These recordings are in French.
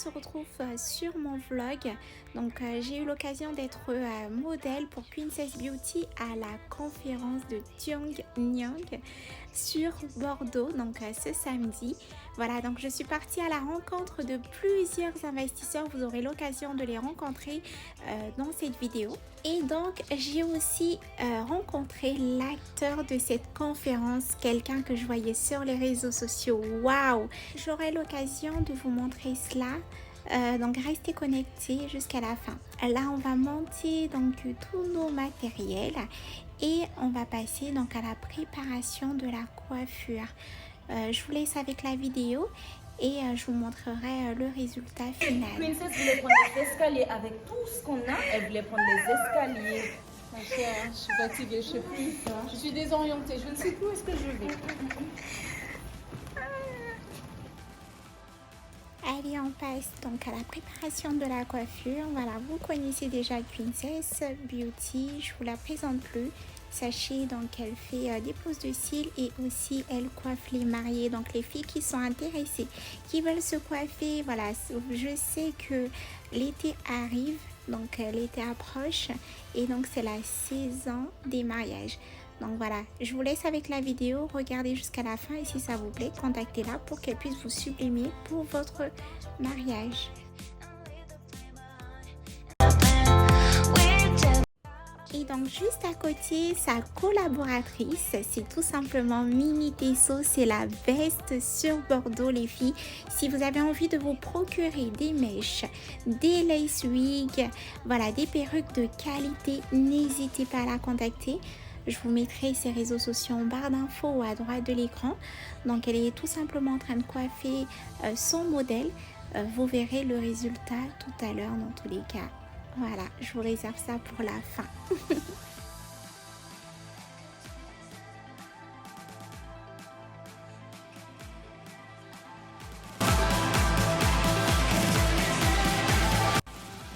se retrouve sur mon vlog. Donc j'ai eu l'occasion d'être modèle pour Princess Beauty à la conférence de Jung Nyang sur Bordeaux, donc ce samedi. Voilà, donc je suis partie à la rencontre de plusieurs investisseurs. Vous aurez l'occasion de les rencontrer dans cette vidéo. Et donc j'ai aussi rencontré l'acteur de cette conférence, quelqu'un que je voyais sur les réseaux sociaux. Waouh! J'aurai l'occasion de vous montrer cela. Donc restez connectés jusqu'à la fin. Là on va monter donc tous nos matériels et on va passer donc à la préparation de la coiffure. Je vous laisse avec la vidéo et je vous montrerai le résultat final. Princess voulait prendre les escaliers avec tout ce qu'on a. Elle voulait prendre les escaliers. Ma chère, je suis fatiguée, je sais plus. Je suis désorientée, je ne sais plus où est-ce que je vais. Allez, on passe donc à la préparation de la coiffure. Voilà, vous connaissez déjà Princess Beauty, je vous la présente plus. Sachez donc qu'elle fait des pousses de cils et aussi elle coiffe les mariés. Donc les filles qui sont intéressées, qui veulent se coiffer, voilà, je sais que l'été arrive, donc l'été approche et donc c'est la saison des mariages. Donc voilà, je vous laisse avec la vidéo, regardez jusqu'à la fin et si ça vous plaît, contactez-la pour qu'elle puisse vous sublimer pour votre mariage. Et donc juste à côté, sa collaboratrice, c'est tout simplement Mimi Tessot, c'est la veste sur Bordeaux les filles. Si vous avez envie de vous procurer des mèches, des lace wigs, voilà, des perruques de qualité, n'hésitez pas à la contacter. Je vous mettrai ses réseaux sociaux en barre d'infos ou à droite de l'écran. Donc elle est tout simplement en train de coiffer son modèle. Vous verrez le résultat tout à l'heure dans tous les cas. Voilà, je vous réserve ça pour la fin.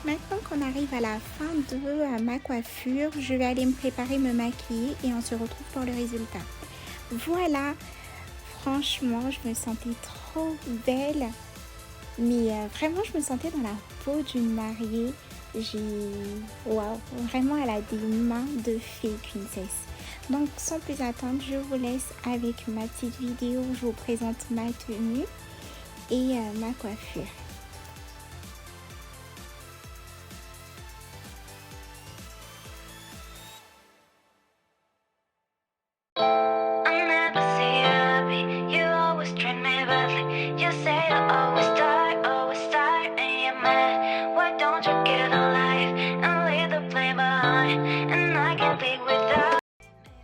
Maintenant qu'on arrive à la fin de ma coiffure, je vais aller me préparer, me maquiller et on se retrouve pour le résultat. Voilà, franchement, je me sentais trop belle. Mais vraiment, je me sentais dans la peau d'une mariée. Waouh, vraiment, elle a des mains de fée, Princess. Donc, sans plus attendre, je vous laisse avec ma petite vidéo. Je vous présente ma tenue et ma coiffure.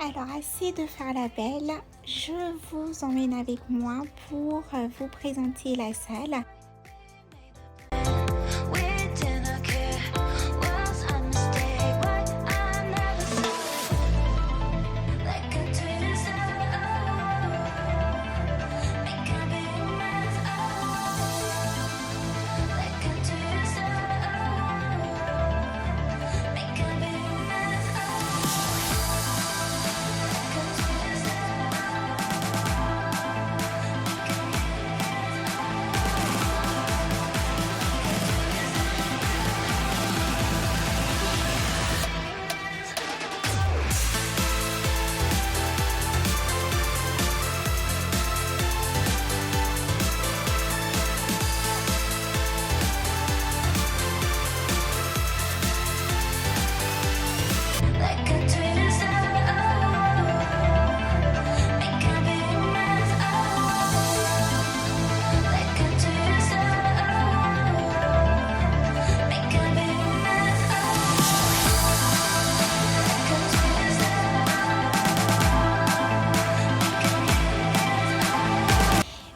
Alors, assez de faire la belle, je vous emmène avec moi pour vous présenter la salle.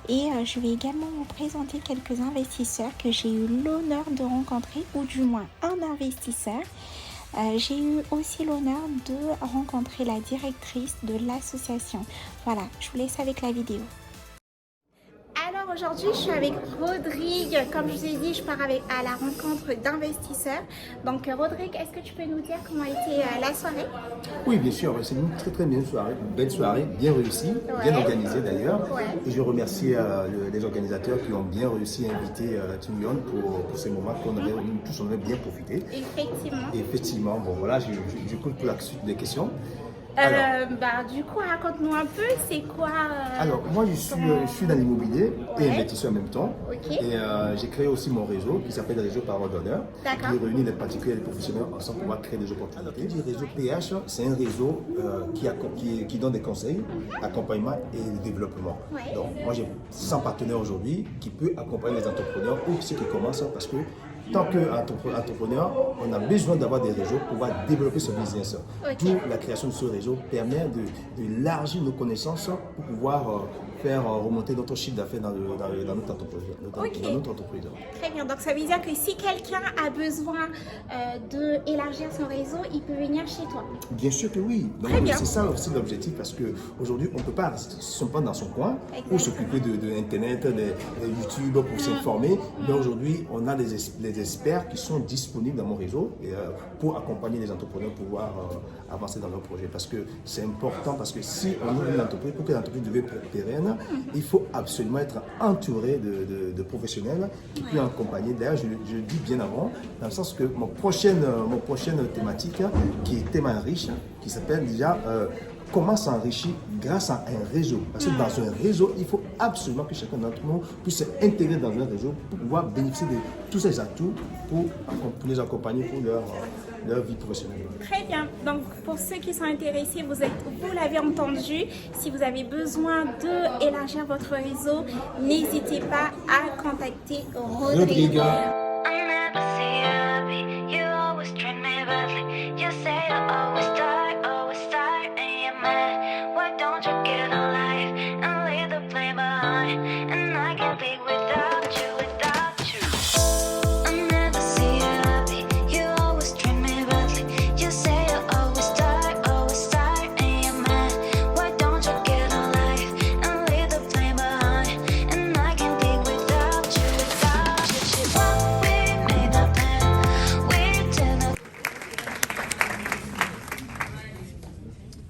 Et je vais également vous présenter quelques investisseurs que j'ai eu l'honneur de rencontrer, ou du moins un investisseur. J'ai eu aussi l'honneur de rencontrer la directrice de l'association. Voilà, je vous laisse avec la vidéo. Alors aujourd'hui, je suis avec Rodrigue. Comme je vous ai dit, je pars à la rencontre d'investisseurs. Donc, Rodrigue, est-ce que tu peux nous dire comment a été la soirée? Oui, bien sûr, c'est une très bien soirée, une belle soirée, bien réussie, bien organisée d'ailleurs. Ouais. Et je remercie les organisateurs qui ont bien réussi à inviter Team Lyon pour ces moments qu'on avait, nous tous on avait bien profité. Effectivement. Et effectivement, bon voilà, j'écoute pour la suite des questions. Du coup, raconte-nous un peu, c'est quoi Alors, moi, je suis dans l'immobilier et Ouais. investisseur en même temps. Ok. Et j'ai créé aussi mon réseau qui s'appelle le réseau Parole d'honneur, D'accord. qui réunit les particuliers et les professionnels ensemble pour pouvoir créer des opportunités. Alors, qui dit réseau PH, c'est un réseau qui donne des conseils, accompagnement et développement. Ouais. Donc, moi, j'ai 100 partenaires aujourd'hui qui peuvent accompagner les entrepreneurs ou ceux qui commencent parce que tant qu'entrepreneur, on a besoin d'avoir des réseaux pour pouvoir développer ce business. Ok. D'où la création de ce réseau permet d'élargir nos connaissances pour pouvoir faire remonter notre chiffre d'affaires dans notre entreprise. Ok. Dans notre entreprise. Très bien, donc ça veut dire que si quelqu'un a besoin d'élargir son réseau, il peut venir chez toi. Bien sûr que oui. Donc Très bien. c'est ça aussi l'objectif parce qu'aujourd'hui, on ne peut pas rester dans son coin Exact. pour s'occuper de Internet, de YouTube, pour s'informer. Mais aujourd'hui, on a des experts qui sont disponibles dans mon réseau et, pour accompagner les entrepreneurs pour pouvoir avancer dans leur projet. Parce que c'est important, parce que si on ouvre une entreprise, pour que l'entreprise devienne pérenne, il faut absolument être entouré de professionnels qui peuvent accompagner. D'ailleurs, je le dis bien avant, dans le sens que mon prochaine thématique, qui est tellement riche, qui s'appelle déjà comment s'enrichir grâce à un réseau. Parce que dans un réseau, il faut absolument que chacun d'entre nous puisse s'intégrer dans un réseau pour pouvoir bénéficier de tous ces atouts pour les accompagner pour leur vie professionnelle. Très bien, donc pour ceux qui sont intéressés, vous l'avez entendu, si vous avez besoin d'élargir votre réseau, n'hésitez pas à contacter Rodrigue. I never see you happy. You always treat me badly. You say you always tired, and you're mad. Why don't you get a life and leave the blame behind? And I can't be without you, without you. I never see you happy. You always treat me badly. You say you always tired, and you're mad. Why don't you get a life and leave the blame behind? And I can't be without you, without you. What we made up and we didn't.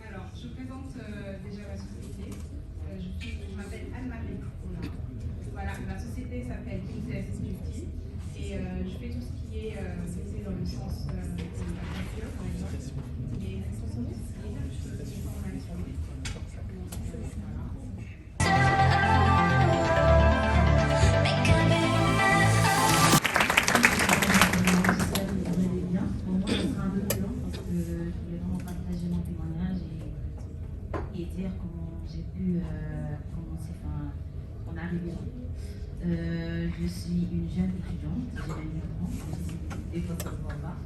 Alors, je présente déjà ma société. Je m'appelle Anne-Marie Coulin. Voilà, ma société s'appelle Princess Beauty et je fais tout ce qui est beauté dans le sens de la peinture, par exemple, et accessoires et des formations. Bien. Pour moi, ce sera un peu plus long parce que je voulais vraiment partager mon témoignage et dire comment j'ai pu commencer, en arriver là. Je suis une jeune étudiante, j'ai 29 ans, des fois ça ne se voit pas.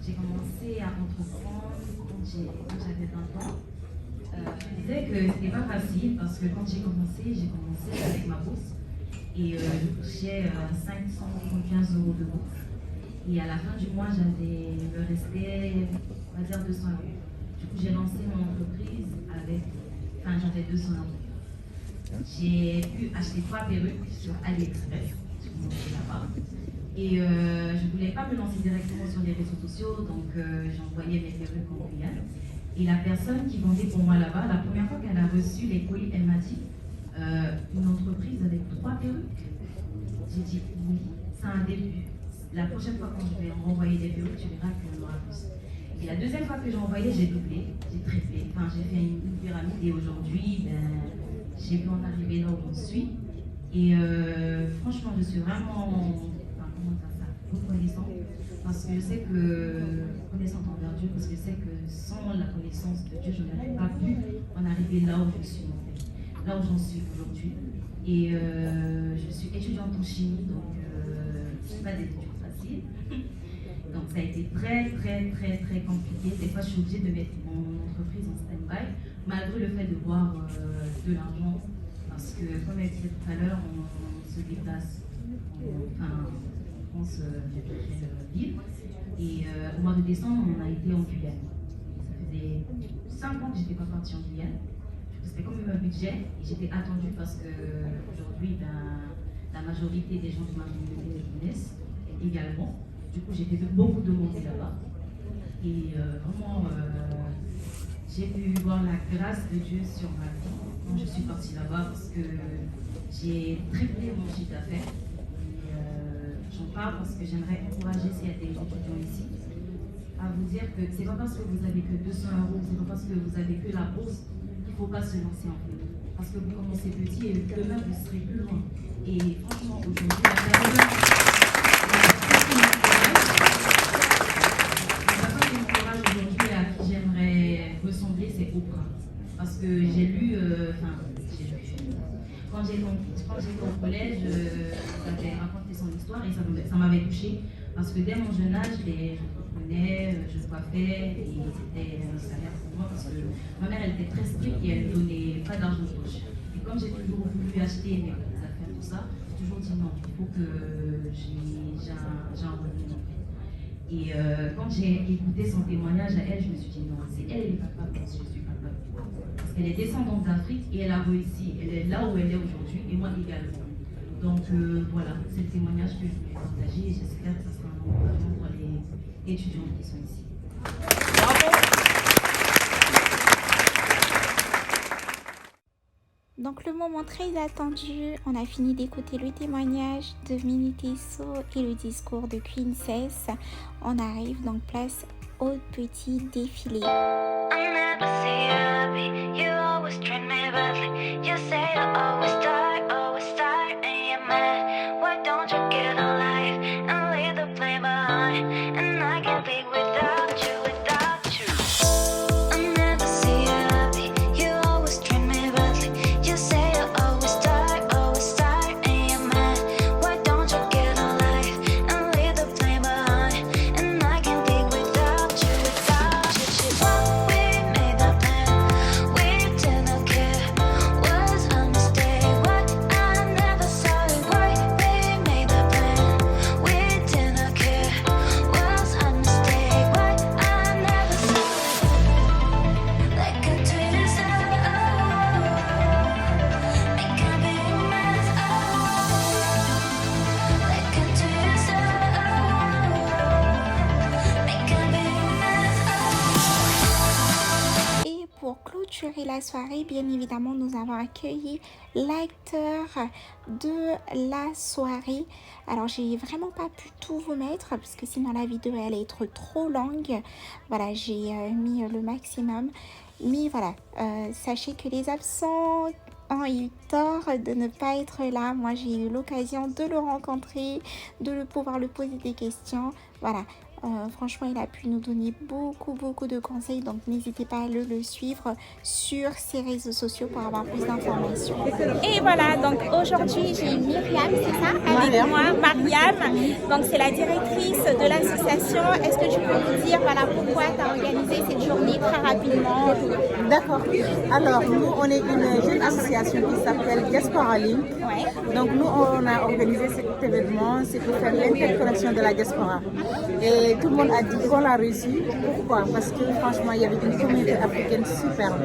J'ai commencé à entreprendre quand j'avais 20 ans. Je me disais que c'était pas facile parce que quand j'ai commencé avec ma bourse et je touchais 575 € de bourse. Et à la fin du mois, il me restait, on va dire, 200 €. Du coup, j'ai lancé mon entreprise j'avais 200 €. J'ai pu acheter 3 perruques sur AliExpress, sur mon site là-bas. Et je ne voulais pas me lancer directement sur les réseaux sociaux, donc j'envoyais mes perruques en Guyane. Et la personne qui vendait pour moi là-bas, la première fois qu'elle a reçu les colis, elle m'a dit une entreprise avec 3 perruques. J'ai dit oui, c'est un début. La prochaine fois quand je vais renvoyer des perruques, tu verras qu'il y en aura plus. Et la deuxième fois que j'ai envoyé, j'ai doublé, j'ai triplé. J'ai fait une pyramide et aujourd'hui, j'ai pu en arriver là où j'en suis. Et franchement, je suis vraiment, reconnaissante parce que je sais que, reconnaissante envers Dieu, parce que je sais que sans la connaissance de Dieu, je n'aurais pas pu en arriver là où je suis en fait, là où j'en suis aujourd'hui. Et je suis étudiante en chimie, donc ce n'est pas des études faciles. Donc ça a été très compliqué. Des fois, je suis obligée de mettre mon entreprise en stand-by, malgré le fait de voir de l'argent, parce que, comme elle disait tout à l'heure, on se déplace, en France, ville. Et au mois de décembre, on a été en Guyane. Ça faisait 5 ans que je n'étais pas partie en Guyane. C'était comme un budget et j'étais attendue parce que aujourd'hui, la majorité des gens de ma communauté me connaissent également. Du coup, j'ai fait beaucoup demandé là-bas. Et vraiment, j'ai pu voir la grâce de Dieu sur ma vie quand je suis partie là-bas parce que j'ai triplé mon chiffre d'affaires. J'en parle parce que j'aimerais encourager s'il y a des étudiants ici à vous dire que c'est pas parce que vous avez que 200 euros, c'est pas parce que vous avez que la bourse qu'il ne faut pas se lancer en fait. Parce que vous commencez petit et demain vous serez plus loin. Et franchement, aujourd'hui, la personne qui m'encourage aujourd'hui à qui j'aimerais ressembler, c'est Oprah. Parce que j'ai lu, quand j'étais au collège, j'avais raconté son histoire et ça m'avait touchée. Parce que dès mon jeune âge, je comprenais, je coiffais et c'était un salaire pour moi. Parce que ma mère, elle était très stricte et elle ne donnait pas d'argent de poche. Et comme j'ai toujours voulu acheter mes affaires, tout ça, j'ai toujours dit non, il faut que j'ai un revenu. Et quand j'ai écouté son témoignage à elle, je me suis dit non, c'est elle, elle est capable, je suis capable. Parce qu'elle est descendante d'Afrique et elle a réussi. Elle est là où elle est aujourd'hui et moi également. Donc voilà, c'est le témoignage que je voulais partager et j'espère que ça sera un encouragement pour les étudiants qui sont ici. Bravo. Donc le moment très attendu, on a fini d'écouter le témoignage de Minnie Tesso et le discours de Queencess. On arrive donc place au petit défilé. clôturer la soirée, bien évidemment, nous avons accueilli l'acteur de la soirée. Alors, j'ai vraiment pas pu tout vous mettre parce que sinon la vidéo allait être trop longue. Voilà, j'ai mis le maximum. Mais voilà, sachez que les absents ont eu tort de ne pas être là. Moi, j'ai eu l'occasion de le rencontrer, de pouvoir lui poser des questions. Voilà. Franchement, il a pu nous donner beaucoup de conseils, donc n'hésitez pas à le suivre sur ses réseaux sociaux pour avoir plus d'informations. Et voilà, donc aujourd'hui j'ai Myriam, c'est ça, avec moi, Mariam. Donc c'est la directrice de l'association. Est-ce que tu peux nous dire voilà pourquoi tu as organisé cette journée très rapidement? D'accord. Alors nous on est une jeune association qui s'appelle Diaspora Link. Ouais. Donc nous on a organisé cet événement, c'est pour faire l'interconnexion de la diaspora. Et tout le monde a dit qu'on l'a réussi. Pourquoi? Parce que franchement, il y avait une communauté africaine superbe.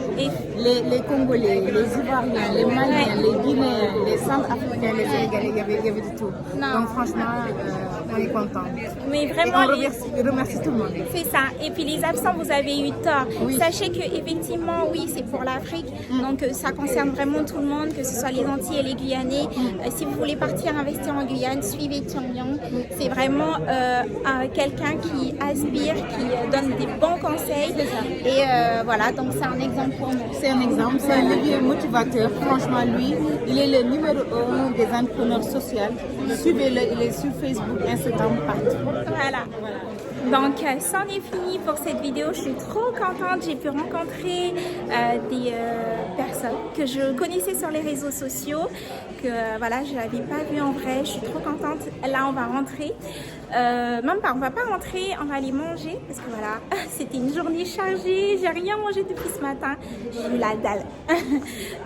Les Congolais, les Ivoiriens, les Maliens, les Guinéens, les Centrafricains, les Sénégalais, il y avait du tout. Non. Donc franchement, on est content. Mais vraiment, on remercie tout le monde. C'est ça. Et puis les absents, vous avez eu tort. Oui. Sachez que effectivement, oui, c'est pour l'Afrique. Donc ça concerne vraiment tout le monde, que ce soit les Antillais et les Guyanais. Si vous voulez partir investir en Guyane, suivez Tiangyang. C'est vraiment quelqu'un qui aspire, qui donne des bons conseils. Et voilà, donc c'est un exemple pour nous. C'est un exemple, c'est un levier motivateur. Franchement, lui, il est le numéro 1 des entrepreneurs sociaux. Suivez-le, il est sur Facebook, Instagram, partout. Voilà. Donc, c'en est fini pour cette vidéo. Je suis trop contente. J'ai pu rencontrer des personnes que je connaissais sur les réseaux sociaux, que voilà, je n'avais pas vu en vrai. Je suis trop contente. Là, on va rentrer. Même pas, on va pas rentrer, on va aller manger parce que voilà, c'était une journée chargée. J'ai rien mangé depuis ce matin. J'ai eu la dalle.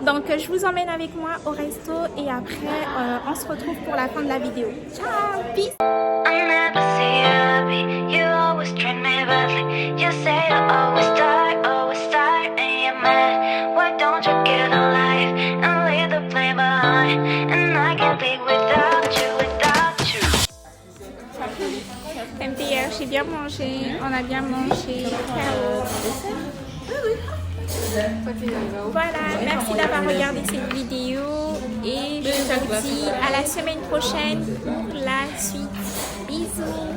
Donc, je vous emmène avec moi au resto et après, on se retrouve pour la fin de la vidéo. Ciao, peace. You always treat me badly. You say I always start, and you're mad. Why don't you get a life and leave the blame behind? And I can't be without MTR, j'ai bien mangé, on a bien mangé. Ciao. Voilà, merci d'avoir regardé cette vidéo et je vous dis à la semaine prochaine pour la suite. Bisous.